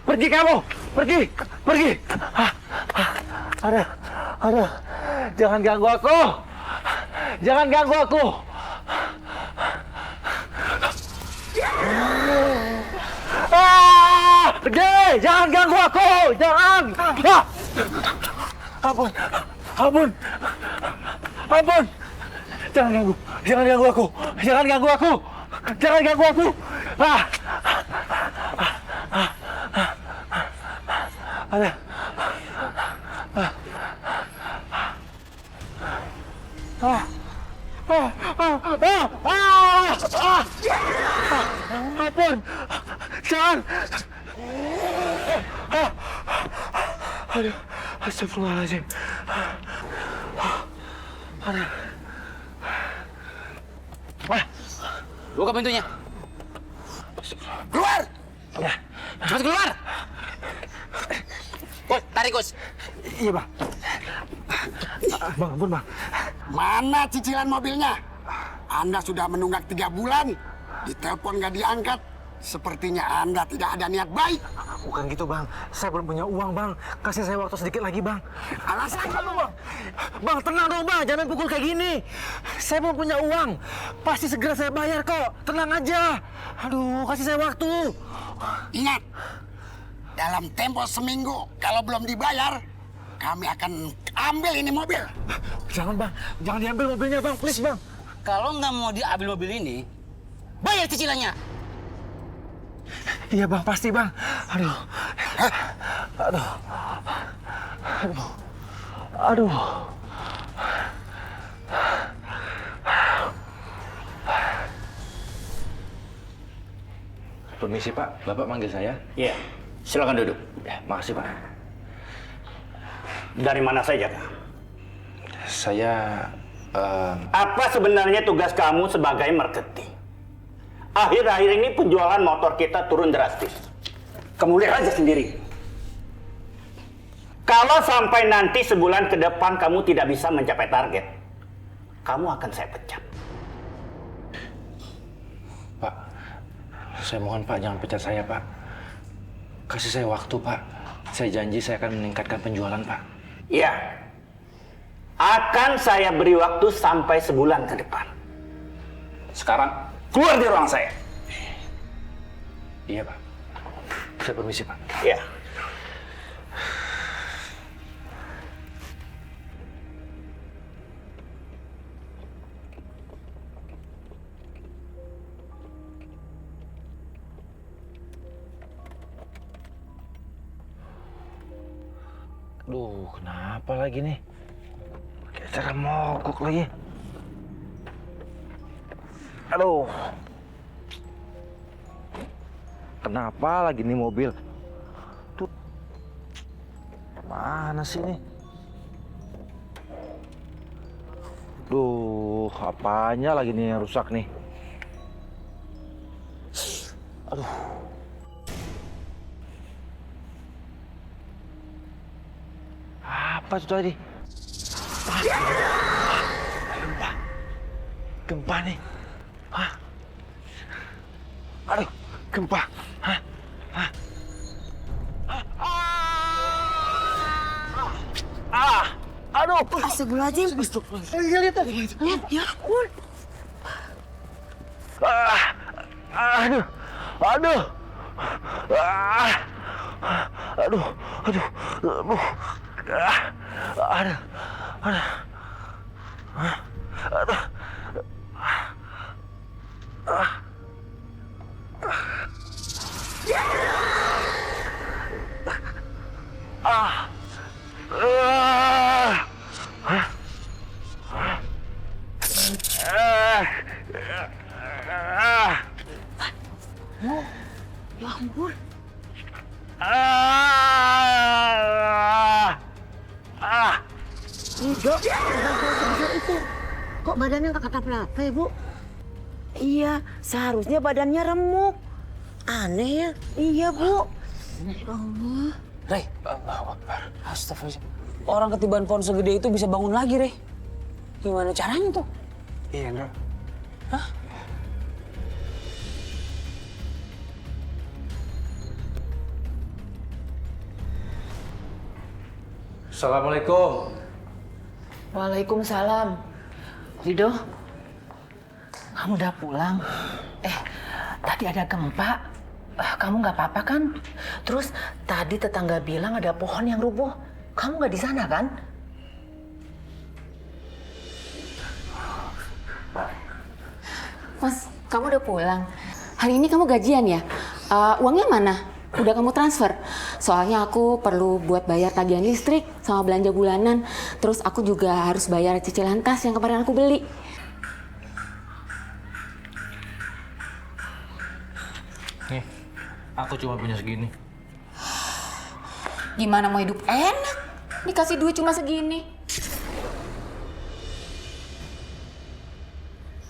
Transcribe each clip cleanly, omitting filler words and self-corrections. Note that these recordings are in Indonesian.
Pergi kamu! Pergi! Pergi! Aduh. Jangan ganggu aku! Jangan ganggu aku! Pergi! Jangan ganggu aku! Jangan! Ampun! Jangan ganggu aku! Jangan ganggu aku! Ampun! Jangan! Aduh, astagfirullahaladzim. Buka pintunya. Keluar! Ya. Cepat keluar! Kus, tarik Kus. Iya, Bang. Bang, ampun, Bang. Mana cicilan mobilnya? Anda sudah menunggak 3 bulan. Ditelepon nggak diangkat. Sepertinya Anda tidak ada niat baik. Bukan gitu, Bang. Saya belum punya uang, Bang. Kasih saya waktu sedikit lagi, Bang. Alasan kamu, Bang? Bang, tenang dong, Bang. Jangan pukul kayak gini. Saya belum punya uang. Pasti segera saya bayar kok. Tenang aja. Aduh, kasih saya waktu. Ingat, dalam tempo seminggu kalau belum dibayar, kami akan ambil ini mobil. Jangan, Bang. Jangan diambil mobilnya, Bang. Please, Bang. Kalau nggak mau diambil mobil ini, bayar cicilannya. Iya, Bang. Pasti, Bang. Aduh. Permisi, Pak. Bapak manggil saya? Iya, silakan duduk. Ya, makasih, Pak. Dari mana saja, Kak? Saya... Apa sebenarnya tugas kamu sebagai marketing? Akhir-akhir ini penjualan motor kita turun drastis. Kamu lihat aja sendiri. Kalau sampai nanti sebulan ke depan kamu tidak bisa mencapai target, kamu akan saya pecat. Pak, saya mohon, Pak, jangan pecat saya, Pak. Kasih saya waktu, Pak. Saya janji saya akan meningkatkan penjualan, Pak. Iya. Akan saya beri waktu sampai sebulan ke depan. Sekarang, keluar dari ruang saya. Iya, Pak. Saya permisi, Pak. Iya. Duh, kenapa lagi nih? Pakai cara mogok lagi. Aduh. Kenapa lagi nih mobil? Tuh. Mana sih nih? Duh, apanya lagi nih yang rusak nih? Aduh. Apa itu tadi? Gempa. Gempa nih. Hah? Aduh, gempa. Hah? Hah? Aduh. Astagfirullahaladzim. Lihat tadi. Lihat, ya ampun. Aduh. Aduh. Aduh. Aduh. Aduh. Aduh. Aduh. Ya ampun. Nih, Dok, sebesar itu. Kok badannya nggak kenapa-napa ya, Bu? Iya, seharusnya badannya remuk. Aneh ya? Iya, Bu. Allah. Rey, astagfirullah. Orang ketiban pohon segede itu bisa bangun lagi, Rey. Gimana caranya tuh? Iya, Ndra. Hah? Assalamualaikum. Waalaikumsalam. Rido, kamu udah pulang? Tadi ada gempa. Kamu nggak apa-apa kan? Terus tadi tetangga bilang ada pohon yang rubuh. Kamu nggak di sana kan? Mas, kamu udah pulang. Hari ini kamu gajian ya? Uangnya mana? Udah kamu transfer? Soalnya aku perlu buat bayar tagihan listrik sama belanja bulanan. Terus aku juga harus bayar cicilan tas yang kemarin aku beli. Nih, aku cuma punya segini. Gimana mau hidup enak? Dikasih duit cuma segini.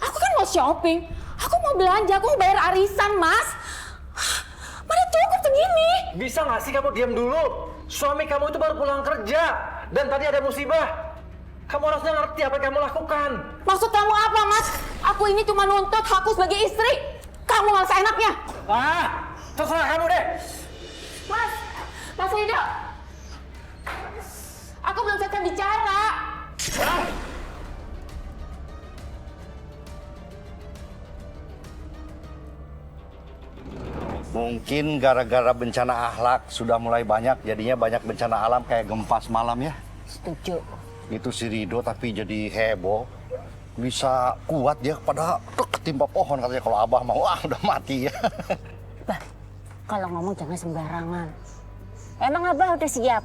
Aku kan mau shopping. Aku mau belanja, aku mau bayar arisan, Mas. Mana cukup segini? Bisa nggak sih kamu diam dulu? Suami kamu itu baru pulang kerja dan tadi ada musibah. Kamu harusnya ngerti apa yang kamu lakukan. Maksud kamu apa, Mas? Aku ini cuma nuntut hakku sebagai istri. Kamu malah seenaknya. Terserah kamu deh. Mas Rido. Aku belum selesai bicara. Mungkin gara-gara bencana akhlak sudah mulai banyak, jadinya banyak bencana alam kayak gempa semalam ya. Setuju. Itu si Rido tapi jadi heboh. Bisa kuat dia pada ketimpa pohon katanya kalau Abah mau udah mati ya. Bah, kalau ngomong jangan sembarangan. Emang Abah udah siap?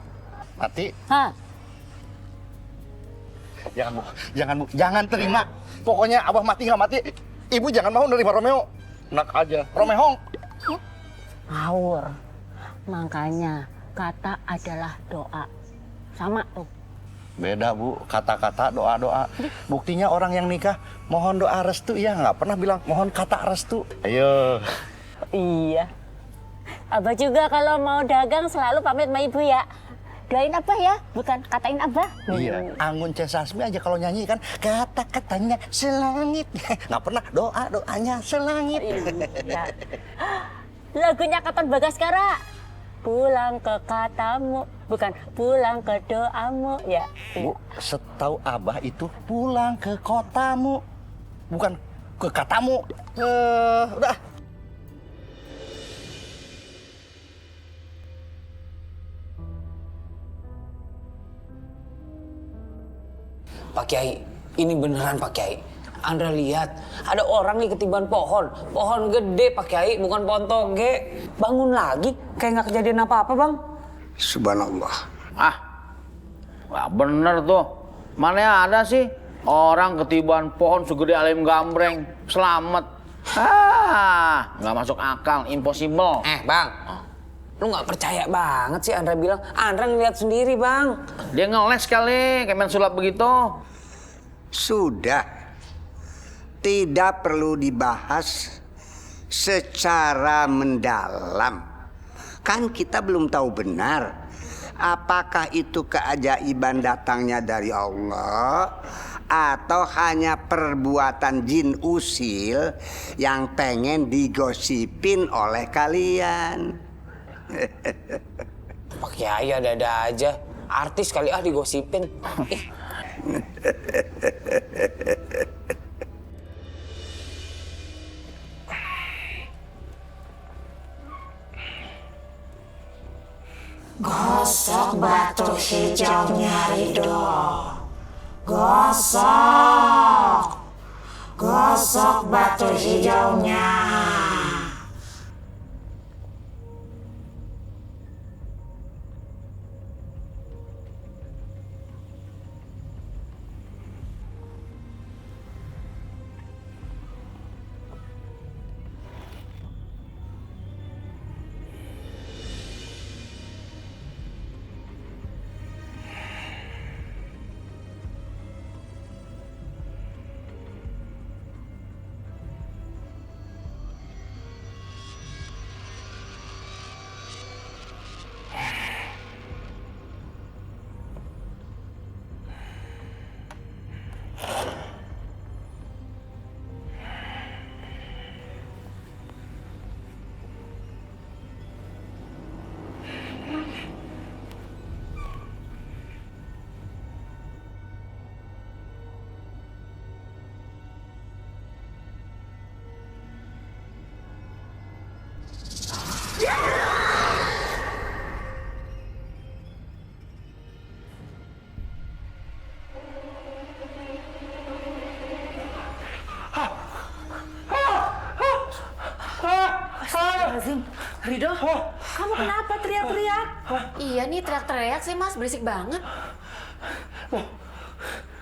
Mati? Hah? Jangan terima. Pokoknya Abah mati nggak mati, Ibu jangan mau nerima Romeo. Enak aja, Romeo. Ngawur. Makanya kata adalah doa. Sama tuh. Beda Bu, kata-kata doa-doa. Buktinya orang yang nikah mohon doa restu ya, nggak pernah bilang mohon kata restu. Ayo. Iya. Abah juga kalau mau dagang selalu pamit sama ibu ya. Doain Abah ya, bukan katain Abah. Iya, Anggun C. Sasmi aja kalau nyanyi kan kata-katanya selangit. Nggak pernah doa-doanya selangit. Iya. Lagunya Katon Bagaskara. Pulang ke katamu, bukan pulang ke doamu ya. Bu, setahu Abah itu pulang ke kotamu, bukan ke katamu. Udah. Pak Kiai, ini beneran Pak Kiai. Andra lihat, ada orang nih ketiban pohon. Pohon gede Pak Kiai, bukan pohon toge. Bangun lagi, kayak nggak kejadian apa-apa Bang. Subhanallah. Wah bener tuh. Mana ada sih orang ketiban pohon segede alim gambreng, selamat. Nggak masuk akal, impossible. Bang, lu nggak percaya banget sih Andra bilang. Andra ngeliat sendiri Bang. Dia ngeles kali, kayak main sulap begitu. Sudah. Tidak perlu dibahas secara mendalam. Kan kita belum tahu benar apakah itu keajaiban datangnya dari Allah atau hanya perbuatan jin usil yang pengen digosipin oleh kalian. Pak Kiai ada-ada aja. Artis kali digosipin. Gosok batu hijaunya Rido. Gosok. Gosok batu hijaunya. Astagfirullahaladzim. Ridho, kamu kenapa teriak-teriak? Iya nih teriak-teriak sih Mas, berisik banget.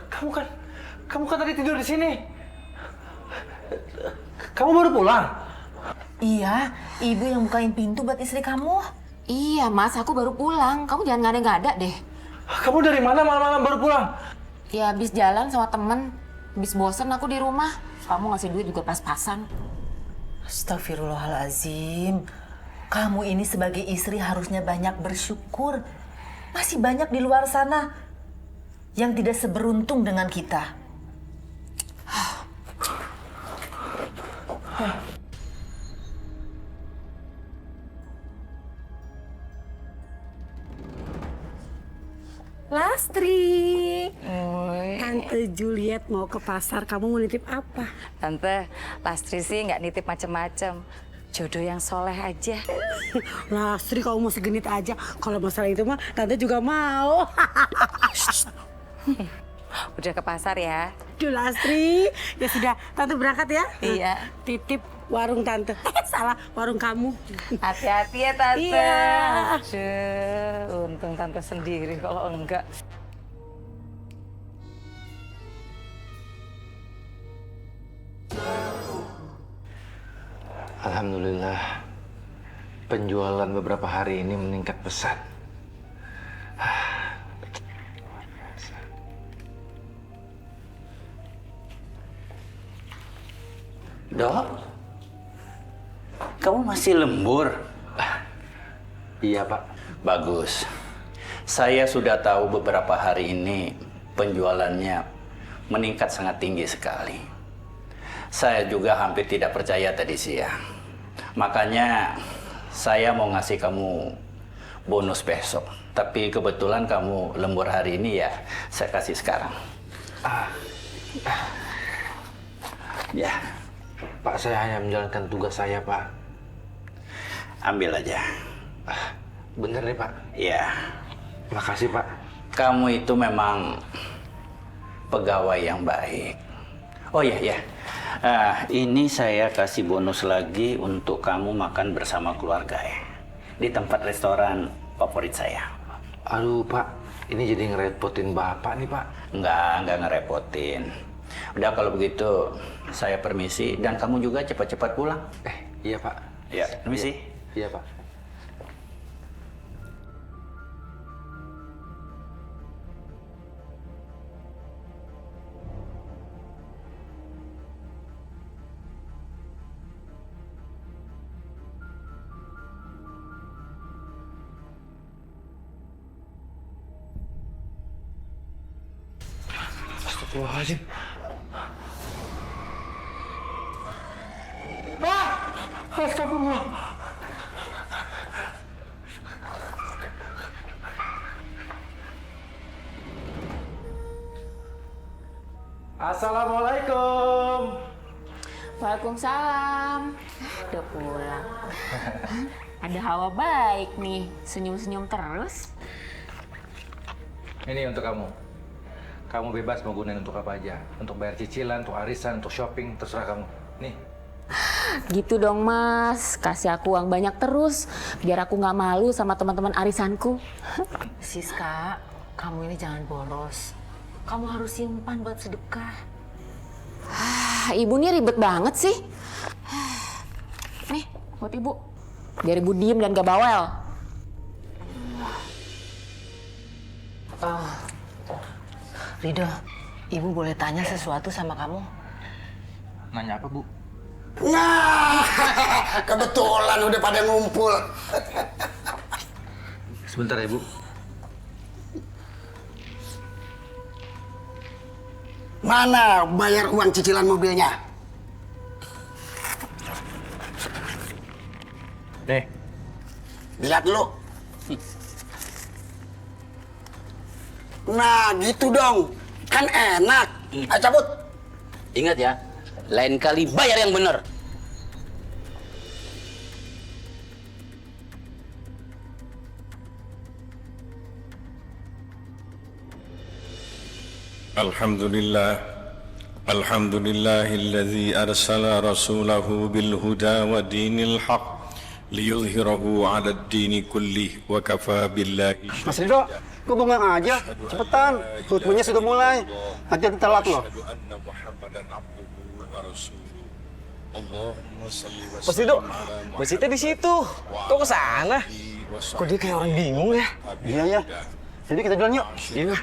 Kamu kan tadi tidur di sini. Kamu baru pulang? Iya, ibu yang bukain pintu buat istri kamu. Iya Mas, aku baru pulang. Kamu jangan ngada-ngada deh. Kamu dari mana malam-malam baru pulang? Ya habis jalan sama temen. Habis bosen aku di rumah. Kamu ngasih duit juga pas-pasan. Astagfirullahaladzim. Kamu ini sebagai istri harusnya banyak bersyukur. Masih banyak di luar sana yang tidak seberuntung dengan kita. Lastri, Tante Juliet mau ke pasar. Kamu mau nitip apa? Tante, Lastri sih nggak nitip macem-macem. Jodoh yang soleh aja. Lastri, kamu mau segenit aja. Kalau masalah itu mah Tante juga mau. Udah ke pasar ya? Duh Lastri, ya sudah. Tante berangkat ya? Iya. Titip warung Tante. Salah, warung kamu. Hati-hati ya Tante. Iya. Aduh, untung Tante sendiri kalau enggak. Alhamdulillah, penjualan beberapa hari ini meningkat pesat. Dok, kamu masih lembur? Iya, Pak. Bagus. Saya sudah tahu beberapa hari ini penjualannya meningkat sangat tinggi sekali. Saya juga hampir tidak percaya tadi siang. Makanya saya mau ngasih kamu bonus besok. Tapi kebetulan kamu lembur hari ini ya, saya kasih sekarang. Ya. Pak, saya hanya menjalankan tugas saya, Pak. Ambil aja. Bener nih, Pak? Iya. Makasih, Pak. Kamu itu memang pegawai yang baik. Oh iya, ya. Ini saya kasih bonus lagi untuk kamu makan bersama keluarga ya. Di tempat restoran favorit saya. Aduh, Pak. Ini jadi ngerepotin Bapak nih, Pak. Enggak ngerepotin. Udah kalau begitu, saya permisi. Dan kamu juga cepat-cepat pulang. Iya, Pak. Ya, permisi. Iya, Pak. Astagfirullahaladzim. Astagfirullah. Assalamualaikum. Waalaikumsalam. Udah pulang. Ada hawa baik nih, senyum-senyum terus. Ini untuk kamu. Kamu bebas mau gunain untuk apa aja. Untuk bayar cicilan, untuk arisan, untuk shopping, terserah kamu. Nih. Gitu dong Mas, kasih aku uang banyak terus, biar aku nggak malu sama teman-teman arisanku. Siska, kamu ini jangan boros. Kamu harus simpan buat sedekah. Ibu nih ribet banget sih. Nih, buat ibu. Biar ibu diem dan gak bawel. Ridho, ibu boleh tanya sesuatu sama kamu? Nanya apa, Bu? Nah, kebetulan udah pada ngumpul. Sebentar ya, Bu. Mana bayar uang cicilan mobilnya? Nih. Lihat dulu. Nah, gitu dong. Kan enak. Ayo cabut. Ingat ya, lain kali bayar yang benar. Alhamdulillahilladzi arsala rasulahu bil huda wa dinil haq ليظهره على الدين كله وكفى بالله Mas Ridho, kok bengong aja? Cepetan, khutbahnya sudah mulai. Nanti telat loh. Mas Ridho, masjidnya di situ. Kok ke sana? Kok dia kayak orang bingung ya? Iya ya. Jadi kita jalan yuk. Iya.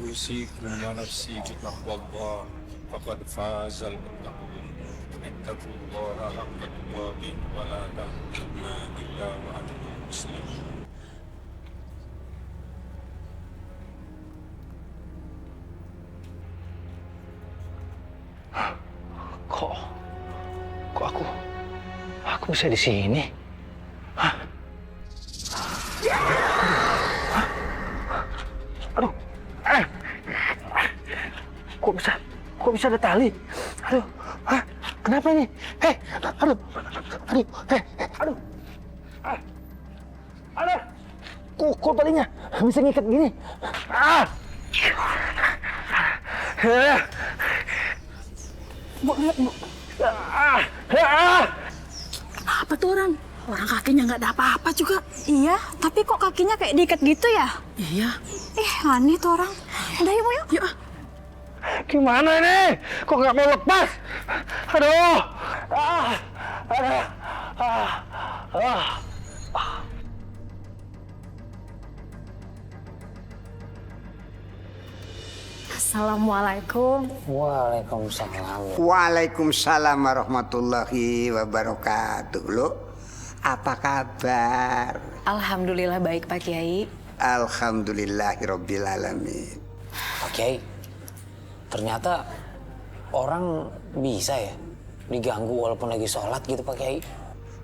أوصيكم ونفسي بتقوى الله فقد فاز المتقون اتقوا الله حق تقاته ولا تموتن إلا وأنتم مسلمون. Kok aku bisa di sini? Hah? Aduh, kok bisa ada tali? Aduh, hah? Kenapa ini? Aduh, kok talinya bisa ngikat gini? Bu, lihat Bu. Kenapa tuh orang? Orang kakinya nggak ada apa-apa juga. Iya, tapi kok kakinya kayak diikat gitu ya? Iya. Aneh tuh orang. Udah yuk, yuk. Yuk. Gimana ini? Kok nggak mau lepas? Aduh. Assalamualaikum. Waalaikumsalam. Waalaikumsalam warahmatullahi wabarakatuh. Lo, apa kabar? Alhamdulillah baik Pak Kiai. Alhamdulillahirabbil alamin. Pak Kiai, ternyata orang bisa ya diganggu walaupun lagi sholat gitu Pak Kiai.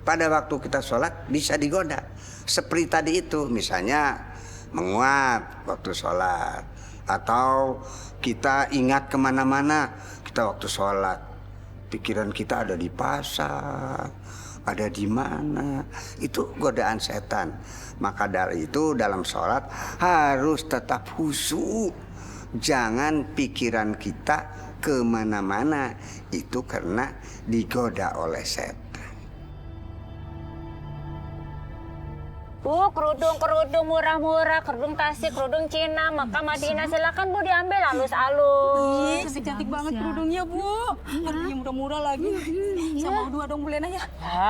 Pada waktu kita sholat bisa digoda. Seperti tadi itu, misalnya menguap waktu sholat. Atau kita ingat kemana-mana kita waktu sholat. Pikiran kita ada di pasar, ada di mana. Itu godaan setan. Maka dari itu dalam sholat harus tetap khusyuk. Jangan pikiran kita kemana-mana. Itu karena digoda oleh setan. Bu, kerudung murah-murah, kerudung Tasik, kerudung Cina, Mekah, Madinah, silakan Bu diambil halus-halus. Cantik banget kerudungnya, Bu. Harganya murah-murah lagi. Saya mau 2 dong, boleh ya?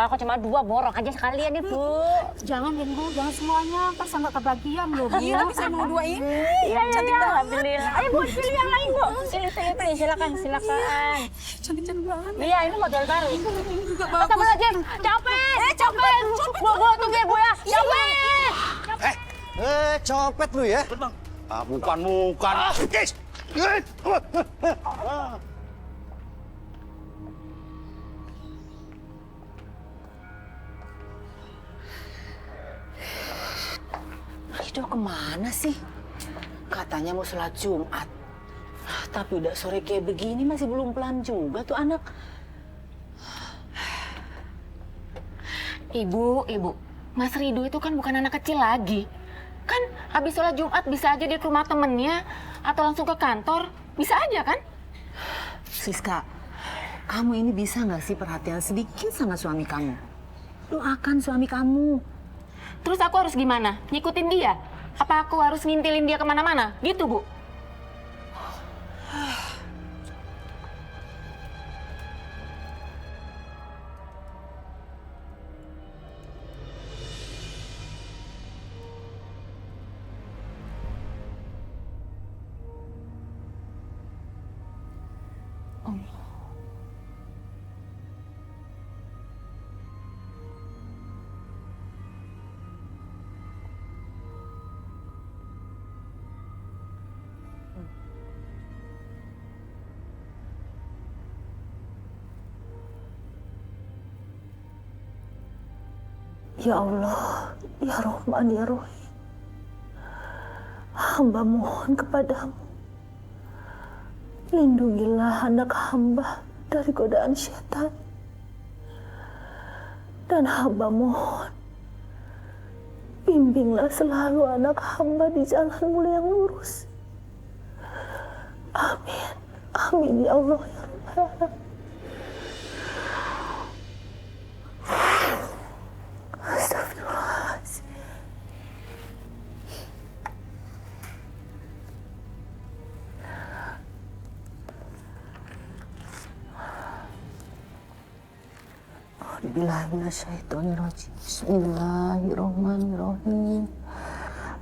Kok cuma 2, borok aja sekalian nih, Bu. Jangan ya, Bu, jangan semuanya. Ntar saya nggak kebagian loh, Bu. Iya, tapi saya mau 2 ini. Iya, cantik banget. Alhamdulillah. Ayo, Bu, pilih yang lain, Bu. Pilih, silakan. Cantik banget. Iya, ini model baru. Ini juga bagus. Astagfirullahaladzim, capek. Bu, tunggu ya, Bu ya. Capek. Copet lu ya? Bukan. Rido kemana sih? Katanya mau sholat Jumat. Tapi udah sore kayak begini masih belum pulang juga tuh anak. Ibu. Mas Rido itu kan bukan anak kecil lagi. Kan habis sholat Jumat bisa aja dia ke rumah temennya atau langsung ke kantor. Bisa aja kan? Siska, kamu ini bisa nggak sih perhatian sedikit sama suami kamu? Doakan suami kamu. Terus aku harus gimana? Ngikutin dia? Apa aku harus ngintilin dia kemana-mana? Gitu, Bu? Ya Allah, ya Rahman, ya Rahim. Hamba mohon kepadamu. Lindungilah anak hamba dari godaan syaitan. Dan hamba mohon, bimbinglah selalu anak hamba di jalanmu yang lurus. Amin. Amin ya Allah ya Rabbal alamin. A'udzubillahiminasyaitonirrajim. Bismillahirrahmanirrahim.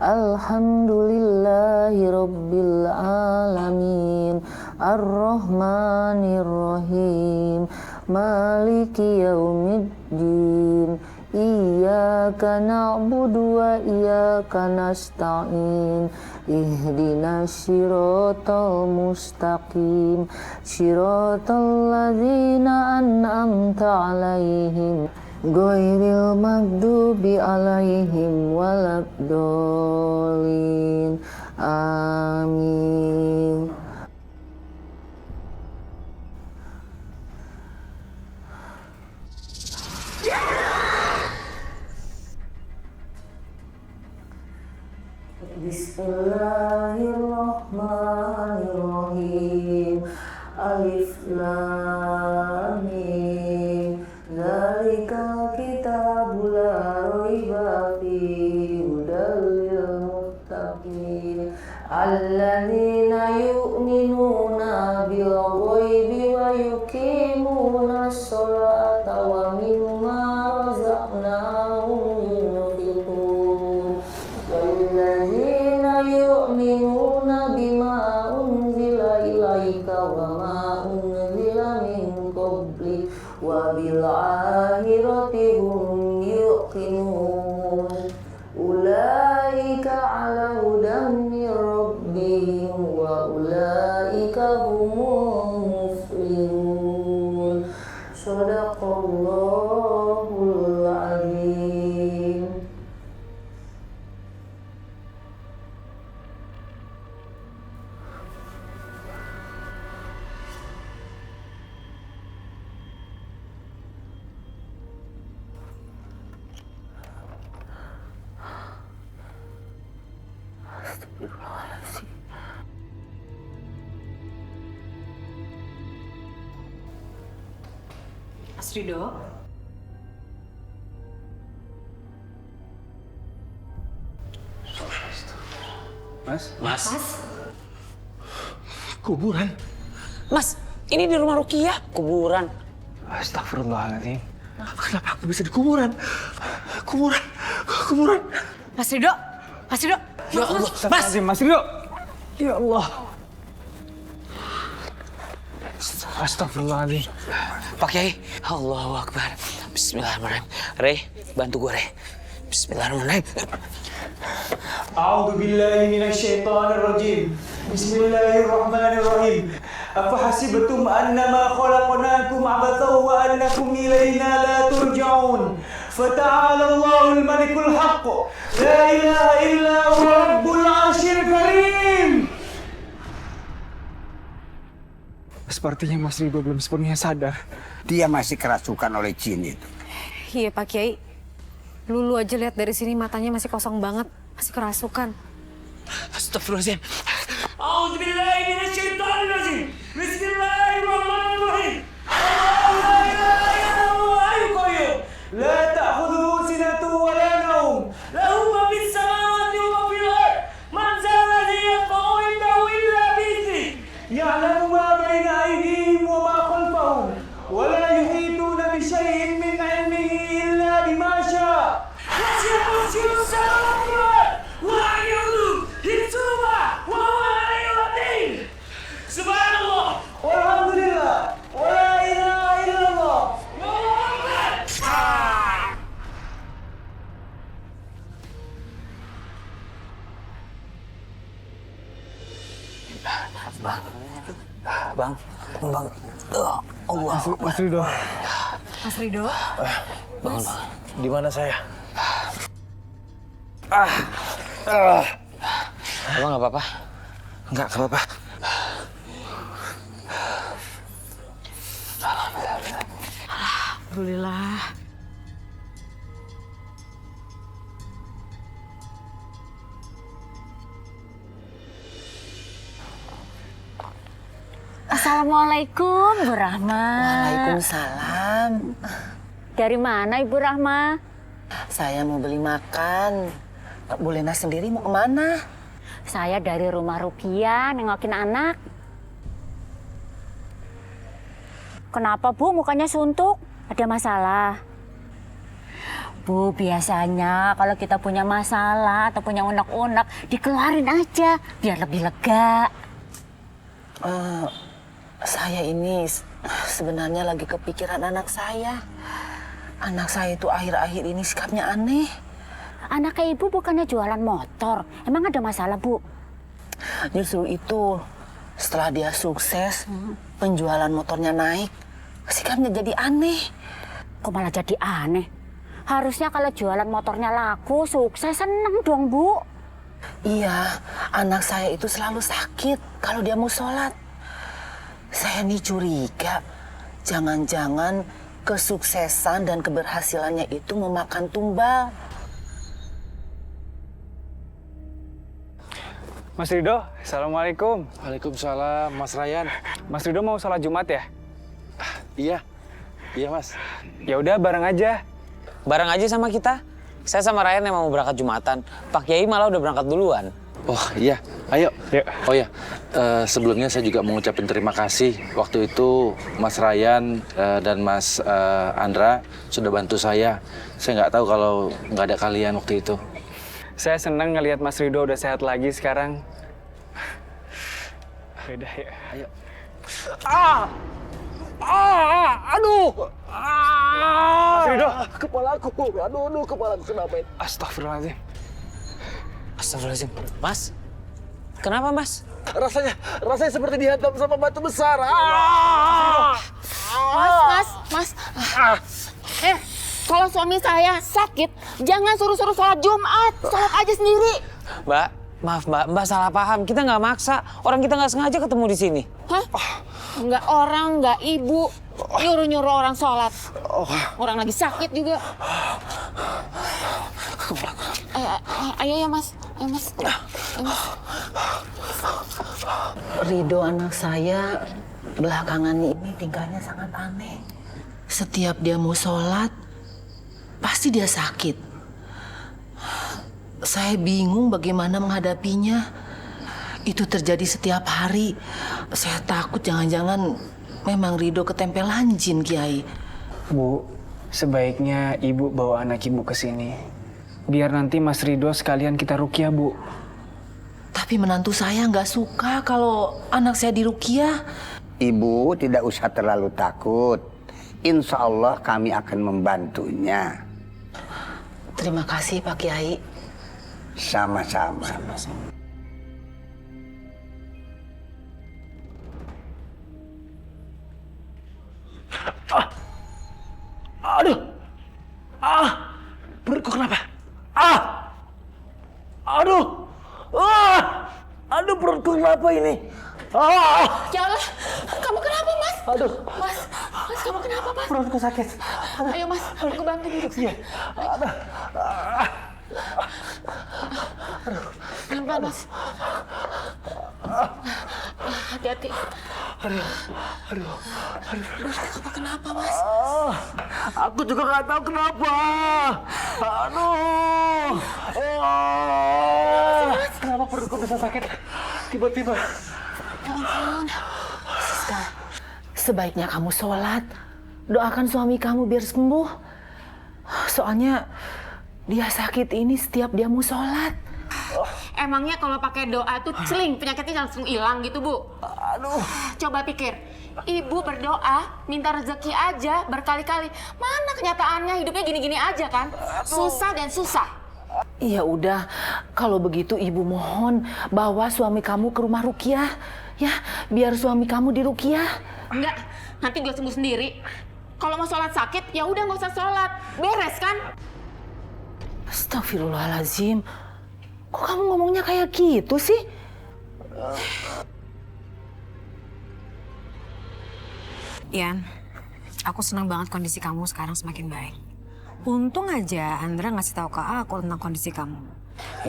Alhamdulillahirabbil alamin. Ar-Rahmanirrahim. Maliki yaumiddin. Iyyaka na'budu wa iyyaka nasta'in. Ihdinas siratal mustaqim. Siratal ladzina an'amta 'alaihim ghairil maghdubi 'alaihim waladdallin. Amin. Bismillahirrahmanirrahim. Alif Lam Mim. Zalikal kitabul la raiba fihi hudal lil muttaqin. Alladzina yu'minuna bil ghaibi wa yuqimuna sholata wa mimma razaqnahum yunfiqun. Walladzina yu'minuna bima unzila ilaika wa ma unzila min qablik wa bil akhirati hum yuqinun. Ulaika ala hudan min rabbihim wa ulaika humul muflihun. Shadaqallahul azim. Astagfirullahaladzim. Mas Ridho. Mas. Kuburan. Mas, ini di rumah Rukiah, kuburan. Astagfirullahaladzim. Kenapa aku bisa di kuburan? Kuburan. Mas Ridho. Mas Ridho. Ya Allah, Mas Ridho. Ya Allah. Astagfirullahaladzim. Pak Kiai, Allahu Akbar. Bismillahirrahmanirrahim. Rey, bantu gue, Rey. Bismillahirrahmanirrahim. A'udzu billahi minasyaitonir rajim. Bismillahirrahmanirrahim. Afahasibtum annama khalaqnakum abathan wa annakum ilaina la turja'un. Fata'ala Allahul Malikul Haqq. La ilaha illa huwa Rabbul 'Arsyil Karim. Sepertinya Mas Ridho belum sepenuhnya sadar. Dia masih kerasukan oleh jin itu. Iya Pak Kiai. Lulu aja lihat dari sini matanya masih kosong banget. Masih kerasukan. Astagfirullahaladzim. A'udzu billahi minasyaitonir rajim. Bismillahirrahmanirrahim. Allahu la ilaha illa huwa hayyul qayyum. La ta'khudhuhu sinatun wa la nawm. Lahu ma fis samawati wa ma fil ard. Man zal ladzi yashfa'u indahu illa bi'idhnihi. Ya'lamu ma baina aydihim wa ma khalfahum. Wa la yuhituna bi shay'in min 'ilmihi illa bima sha'a. Wasi'a kursiyuhu samawati wal ard. Wa ya'uduhu hifdhuhuma wa huwa al-'aliyyul 'azim. Subhanallah. Walhamdulillah. Wa la ilaha illallah. Wallahu akbar. Bang. Allah. Mas Ridho. Mas Ridho. Bangun. Di mana saya? Abang nggak apa-apa? Enggak apa-apa. Alhamdulillah. Assalamualaikum, Bu Rahma. Waalaikumsalam. Dari mana Ibu Rahma? Saya mau beli makan. Bu Lena sendiri mau kemana? Saya dari rumah Rukiah, nengokin anak. Kenapa Bu mukanya suntuk? Ada masalah? Bu, biasanya kalau kita punya masalah atau punya unek-unek, dikeluarin aja biar lebih lega. Saya ini sebenarnya lagi kepikiran anak saya. Anak saya itu akhir-akhir ini sikapnya aneh. Anaknya ibu bukannya jualan motor. Emang ada masalah, Bu? Justru itu, setelah dia sukses, penjualan motornya naik, sikapnya jadi aneh. Kok malah jadi aneh? Harusnya kalau jualan motornya laku, sukses, seneng dong, Bu. Iya, anak saya itu selalu sakit kalau dia mau sholat. Saya nih curiga, jangan-jangan kesuksesan dan keberhasilannya itu memakan tumbal. Mas Rido, Assalamualaikum. Waalaikumsalam, Mas Ryan. Mas Rido mau sholat Jumat ya? Iya Mas. Ya udah bareng aja. Bareng aja sama kita. Saya sama Ryan yang mau berangkat Jumatan. Pak Kiai malah udah berangkat duluan. Oh iya, ayo. Oh ya, sebelumnya saya juga mau ngucapin terima kasih. Waktu itu Mas Ryan dan Mas Andra sudah bantu saya. Saya nggak tahu kalau nggak ada kalian waktu itu. Saya senang ngelihat Mas Rido udah sehat lagi sekarang. Beda ya. Ayo. Aduh. Mas Rido, Kepalaku, aduh, kepalaku kenapa ini? Astagfirullahaladzim. Astagfirullahaladzim. Mas, kenapa Mas? Rasanya seperti dihantam sama batu besar. Mas. Kalau suami saya sakit, jangan suruh-suruh sholat Jumat. Sholat aja sendiri. Mbak, maaf Mbak salah paham. Kita nggak maksa. Orang kita nggak sengaja ketemu di sini. Hah? Nggak orang, nggak ibu. Nyuruh-nyuruh orang sholat. Orang lagi sakit juga. Ayo ya Mas. Ayo Mas. Rido anak saya belakangan ini tingkahnya sangat aneh. Setiap dia mau sholat, pasti dia sakit. Saya bingung bagaimana menghadapinya. Itu terjadi setiap hari. Saya takut jangan-jangan memang Rido ketempelan jin, Kiai. Bu, sebaiknya Ibu bawa anak Ibu ke sini. Biar nanti Mas Rido sekalian kita ruqyah, Bu. Tapi menantu saya nggak suka kalau anak saya diruqyah. Ibu tidak usah terlalu takut. Insya Allah kami akan membantunya. Terima kasih Pak Kiai. Sama-sama. Aduh. Perutku kenapa? Aduh, perutku kenapa ini? Ya Allah, kamu kenapa Mas? Aduh. Mas, kamu kenapa Mas? Perutku sakit. Ayo Mas, aku bantu duduk sini. Pelan-pelan Mas. Hati-hati. Aduh. Kenapa Mas? Aku juga nggak tahu kenapa. Aduh. Kenapa perutku bisa sakit tiba-tiba? Ya ampun. Siska, sebaiknya kamu sholat. Doakan suami kamu biar sembuh. Soalnya dia sakit ini setiap dia mau sholat. Emangnya kalau pakai doa tuh celing penyakitnya langsung hilang gitu, Bu? Aduh. Coba pikir, Ibu berdoa, minta rezeki aja berkali-kali. Mana kenyataannya hidupnya gini-gini aja kan? Susah dan susah. Ya udah, kalau begitu Ibu mohon bawa suami kamu ke rumah ruqyah. Ya, biar suami kamu diruqyah. Enggak, nanti gue sembuh sendiri. Kalau mau sholat sakit, ya udah nggak usah sholat. Beres kan? Astagfirullahaladzim. Kok kamu ngomongnya kayak gitu sih? Ian, aku senang banget kondisi kamu sekarang semakin baik. Untung aja Andra ngasih tahu ke aku tentang kondisi kamu.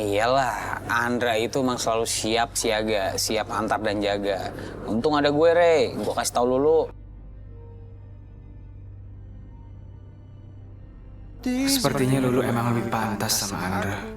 Iyalah, Andra itu emang selalu siap siaga, siap antar dan jaga. Untung ada gue, Re. Gue kasih tahu dulu. Sepertinya Lulu emang lebih pantas sama Andra.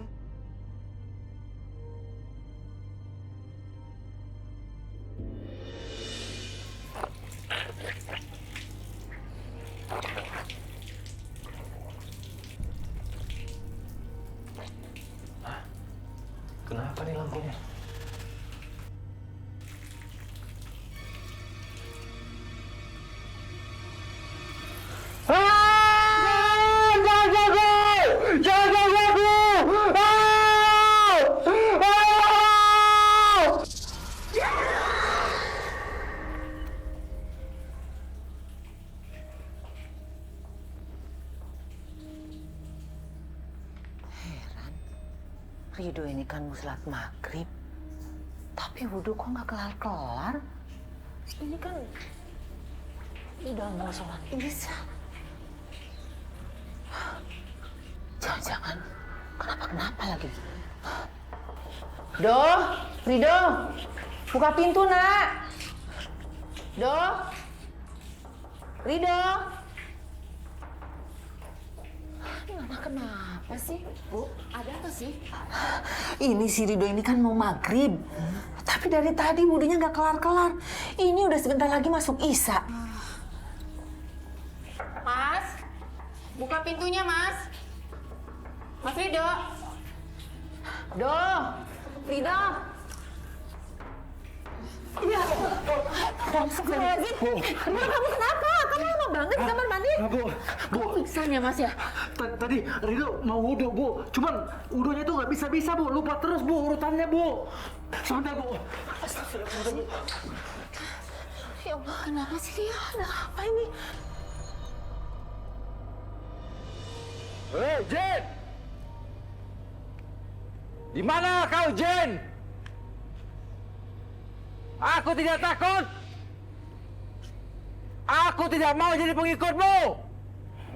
Rido ini kan mau sholat maghrib. Tapi wudhu kok nggak kelar-kelar? Ini kan udah mau sholat isya. Jangan-jangan kenapa lagi? Do, Rido, buka pintu nak. Do, Rido. Ini anak kenapa sih? Bu, ada apa sih? Ini si Rido ini kan mau maghrib. Tapi dari tadi wudhunya nggak kelar-kelar. Ini udah sebentar lagi masuk isya. Mas, buka pintunya, Mas. Mas Rido. Do, Rido. Ya, Astagfirullahaladzim. Rido, kamu kenapa? Kamu lama banget di kamar mandi. Bu, Kamu pingsan ya, Mas ya? Tadi Rido mau wudhu, Bu. Cuman wudhunya tuh nggak bisa-bisa, Bu. Lupa terus, Bu, urutannya, Bu. Sebentar, Bu. Astagfirullahaladzim. Ya Allah, kenapa sih dia? Ada apa ini? Hei, Jen! Di mana kau, Jen? Aku tidak takut. Aku tidak mau jadi pengikutmu.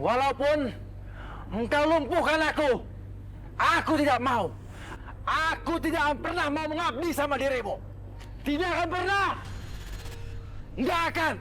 Walaupun engkau lumpuhkan aku. Aku tidak mau. Aku tidak pernah mau mengabdi sama dirimu. Tidak akan pernah. Enggak akan.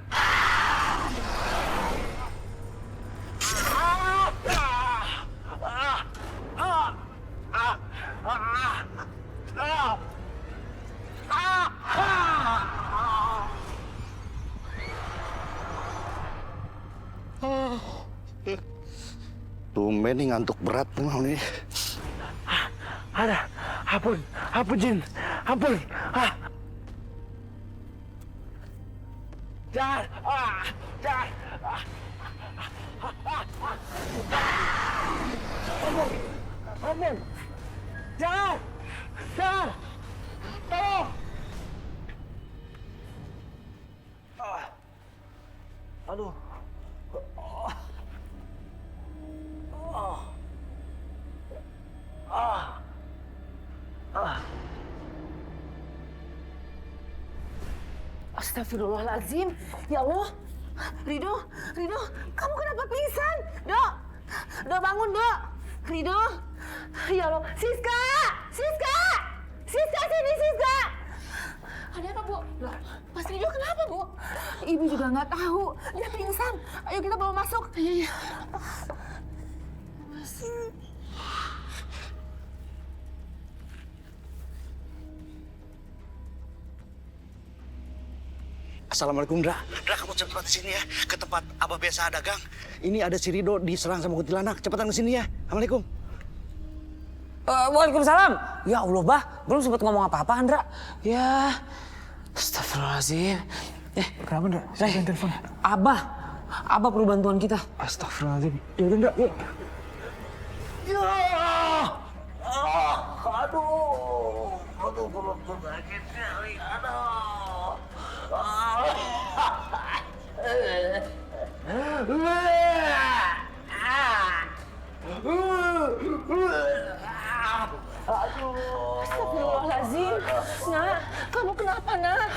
Tumben nih ngantuk berat memang nih. Ada. Ampun Jin. Ampun. Jangan. Jangan. Ampun. Jangan. Jangan. Tolong. Aduh. Astagfirullahaladzim. Ya Allah. Rido, kamu kenapa pingsan? Dok, bangun, Dok. Rido. Ya Allah. Siska, sini, Siska. Ada apa, Bu? Loh, Mas Rido kenapa, Bu? Ibu juga nggak tahu. Dia pingsan. Ayo kita bawa masuk. Iya. Assalamualaikum, Dra. Dra, kamu cepat ke sini ya, ke tempat Abah biasa dagang. Ini ada si Rido diserang sama kuntilanak. Cepetan ke sini ya. Assalamualaikum. Waalaikumsalam. Ya Allah, Bah. Belum sempat ngomong apa-apa, Andra. Ya, astagfirullahaladzim. Kenapa, Ndra? Saya telepon. Abah perlu bantuan kita. Astagfirullahaladzim. Ya udah, Ndra, yuk. Aduh, perutku sakit sekali. Astagfirullahaladzim. Nak, kamu kenapa, Nak?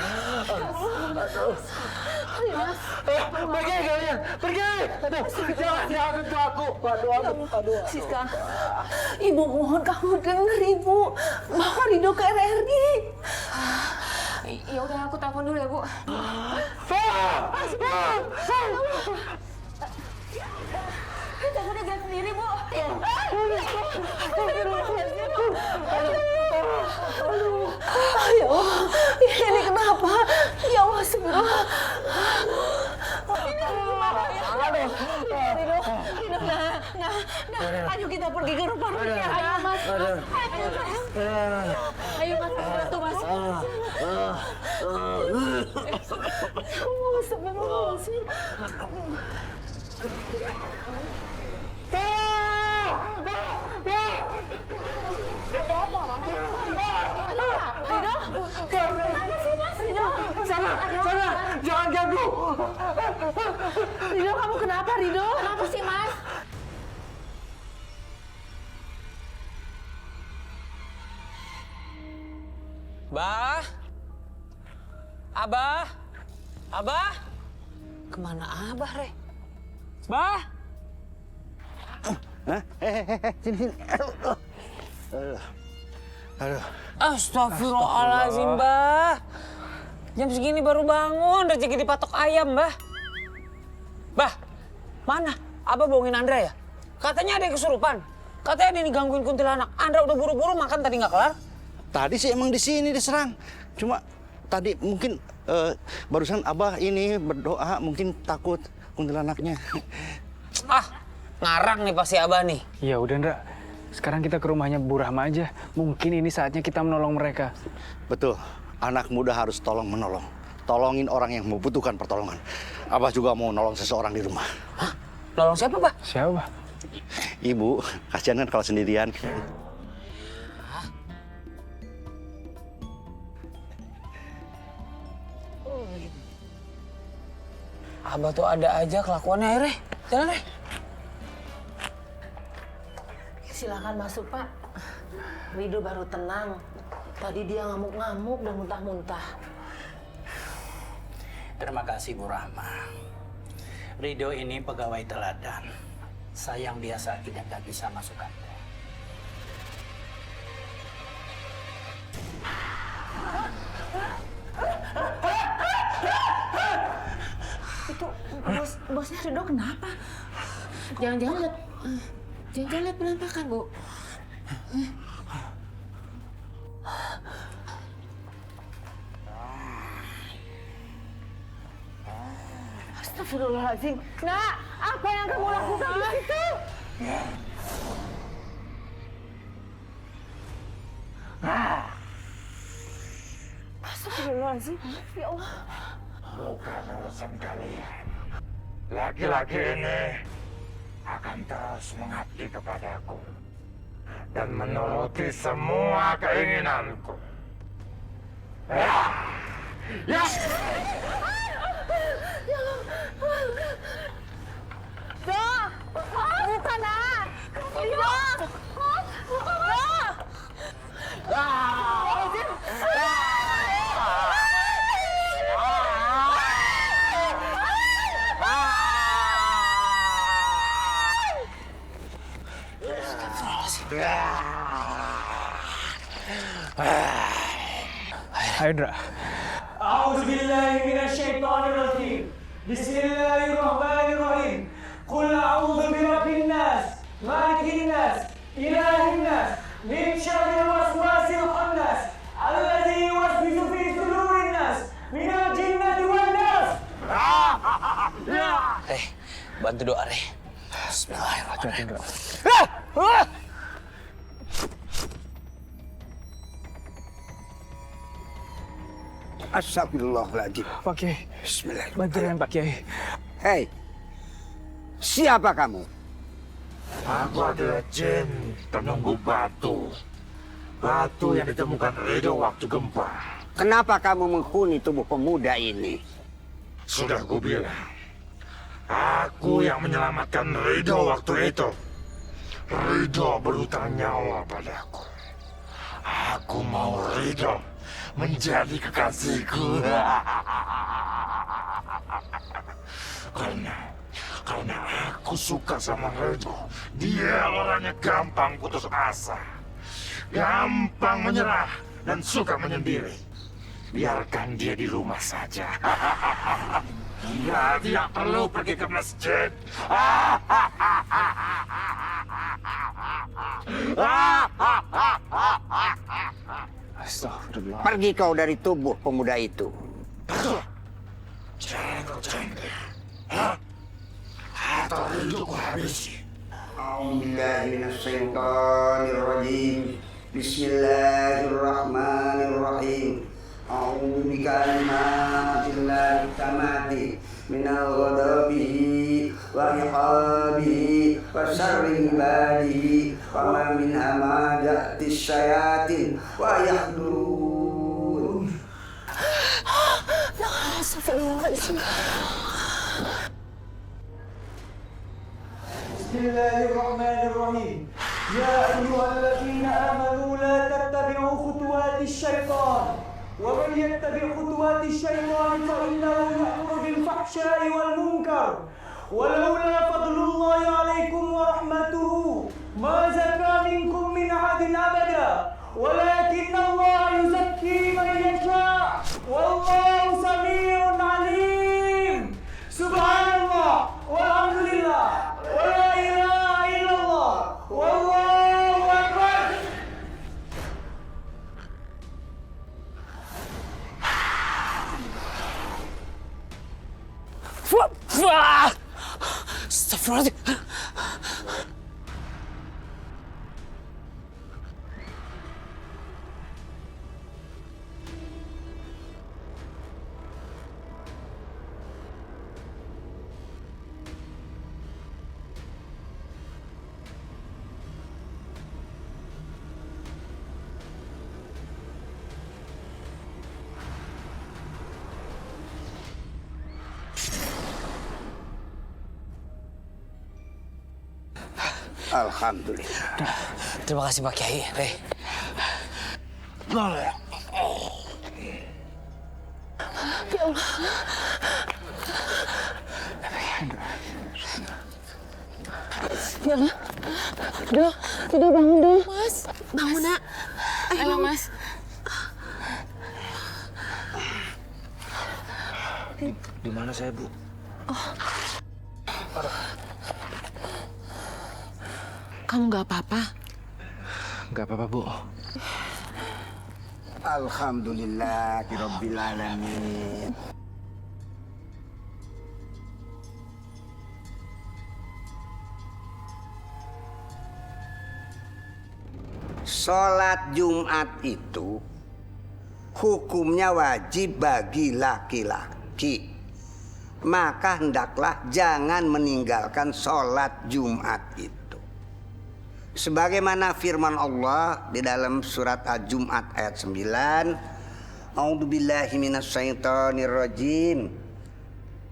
Pergi kalian, pergi. Jangan sentuh aku. Aduh. Siska, Ibu mohon kamu denger, Ibu. Bawa Rido ke RRI. Ya udah, aku telepon dulu ya, Bu. Jangan jalan sendiri, Bu. Ya Allah, ini kenapa? Ya Allah, sebelum. Ini gimana ya? Rido, nah, ayo kita pergi ke rumah Rukia. Ayo, Mas. Ayo, Mas, bantu, Mas. Sana, jangan ganggu. Rido, kamu kenapa, Rido? Kenapa sih, Mas? Bah? Abah? Abah? Kemana Abah, Re? Bah? Hah? Sini. Aduh. Astagfirullahaladzim, Bah. Jam segini baru bangun, rezeki dipatok ayam, Bah. Bah, mana? Abah bohongin Andra ya? Katanya ada yang kesurupan. Katanya dia digangguin kuntilanak. Andra udah buru-buru makan tadi nggak kelar. Tadi sih emang di sini diserang. Cuma tadi mungkin barusan Abah ini berdoa mungkin takut kuntilanaknya. Ngarang nih pasti Abah nih. Ya udah, Ndra. Sekarang kita ke rumahnya Bu Rahma aja. Mungkin ini saatnya kita menolong mereka. Betul. Anak muda harus tolong-menolong. Tolongin orang yang membutuhkan pertolongan. Abah juga mau nolong seseorang di rumah. Hah? Nolong siapa, Bah? Siapa? Ibu, kasihan kan kalau sendirian. Abah tuh ada aja kelakuannya, Re. Jalan, Re. Silakan masuk, Pak. Rido baru tenang. Tadi dia ngamuk-ngamuk dan muntah-muntah. Terima kasih Bu Rahma. Rido ini pegawai teladan. Sayang dia saat tidak bisa masuk kantor. Itu bosnya Rido kenapa? Jangan-jangan lihat penampakan, Bu. Astagfirullahaladzim. Nak, apa yang kamu lakukan di situ? Astagfirullahaladzim. Ya Allah. Bukan urusan kalian. Laki-laki ini akan terus mengabdi kepadaku dan menuruti semua keinginanku. Ya! Dok! Bukan, Nak! Dok! Ayo, A'udzubillahi minasyaitonirrajim. Bismillahirrahmanirrahim. Qul a'udzu birabbin nas, malikin nas, ilahin nas, min syarril waswasil khannas, alladzi yuwaswisu fi sudurin nas, minal jinnati wan nas. Bantu doa, Re. Bismillahirrahmanirrahim. Astagfirullahaladzim. Pak Kiai. Bismillahirrahmanirrahim. Bantuin Pak Kiai. Hei, siapa kamu? Aku adalah jin penunggu batu. Batu yang ditemukan Rido waktu gempa. Kenapa kamu menghuni tubuh pemuda ini? Sudah kubilang, aku yang menyelamatkan Rido waktu itu. Rido berhutang nyawa padaku. Aku mau Rido menjadi kekasihku. Karena aku suka sama Rido. Dia orangnya gampang putus asa, gampang menyerah, dan suka menyendiri. Biarkan dia di rumah saja. Dia tidak perlu pergi ke masjid. Astagfirullah. Pergi kau dari tubuh pemuda itu. Jangan kau cengkeh. Atau hidupku habisi. A'udzubillahiminasyaitonirrajim. Bismillahirrahmanirrahim. A'udzu bikalimatillahi tamati minal ghadabihi wa iqabihi wa syarri ibadihi wa ma min hamazatis syayatin wa yahdurun. Bismillahirrahmanirrahim. Ya ayyuhalladzina amanu la tattabi'u khutuwatis syaitan. ومن يتبع خطوات الشيطان فإنه يأمر بالفحشاء والمنكر ولولا فضل الله عليكم ورحمته ما زكى منكم من أحد أبدا ولكن الله يزكي من يشاء والله سميع عليم سبحان الله والحمد لله ولا إله إلا الله والله أكبر. Astagfirullahaladzim. Alhamdulillah. Terima kasih Pak Kiai. Boleh. Ya Allah. Ya Allah. Tidur bangun dong. Mas, bangun nak. Ayo Mas. Di mana saya, Bu? Kamu nggak apa-apa? Nggak apa-apa, Bu. Alhamdulillahirabbil alamin. Sholat Jumat itu hukumnya wajib bagi laki-laki. Maka hendaklah jangan meninggalkan sholat Jumat itu. Sebagaimana firman Allah di dalam surat Al-Jum'at ayat 9. A'udzubillahi minasyaitonirrajim.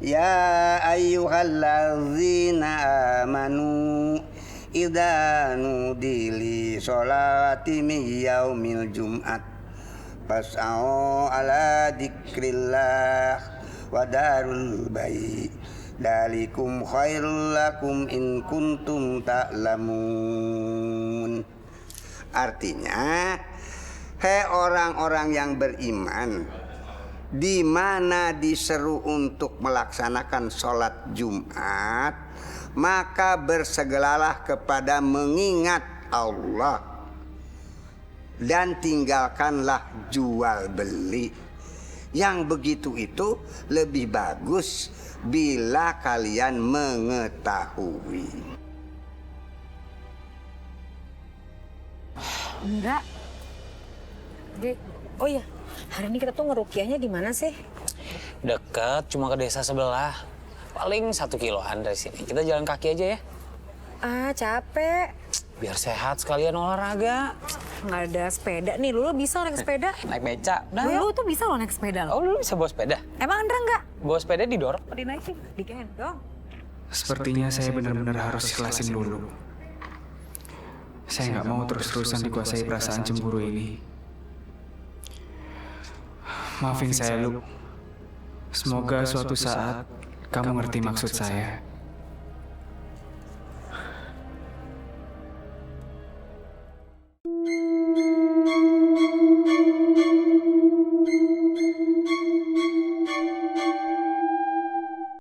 Ya ayyuhalladzina amanu idza nudili sholati min yaumil jum'at fas'au ala dzikrillah wa darul bai' dalikum khairul lakum in kuntum ta'lamun. Artinya, hei orang-orang yang beriman, di mana diseru untuk melaksanakan sholat Jumat, maka bersegeralah kepada mengingat Allah dan tinggalkanlah jual beli. Yang begitu itu lebih bagus bila kalian mengetahui. Enggak. Dek, oh iya, hari ini kita tuh ngerukiahnya di mana sih? Deket, cuma ke desa sebelah. Paling 1 kiloan dari sini. Kita jalan kaki aja ya. Ah, capek. Biar sehat sekalian olahraga. Nggak ada sepeda nih, Lulu bisa naik sepeda? Naik beca. Lulu tuh bisa loh naik sepeda loh. Oh, Lulu bisa bawa sepeda? Emang Andra nggak? Bawa sepeda didorong? Dinaikin, digendong. Sepertinya saya benar-benar harus ikhlasin dulu. Saya nggak mau terus-terusan dikuasai perasaan cemburu ini. Maafin saya, Lu. Semoga suatu saat kamu ngerti maksud saya.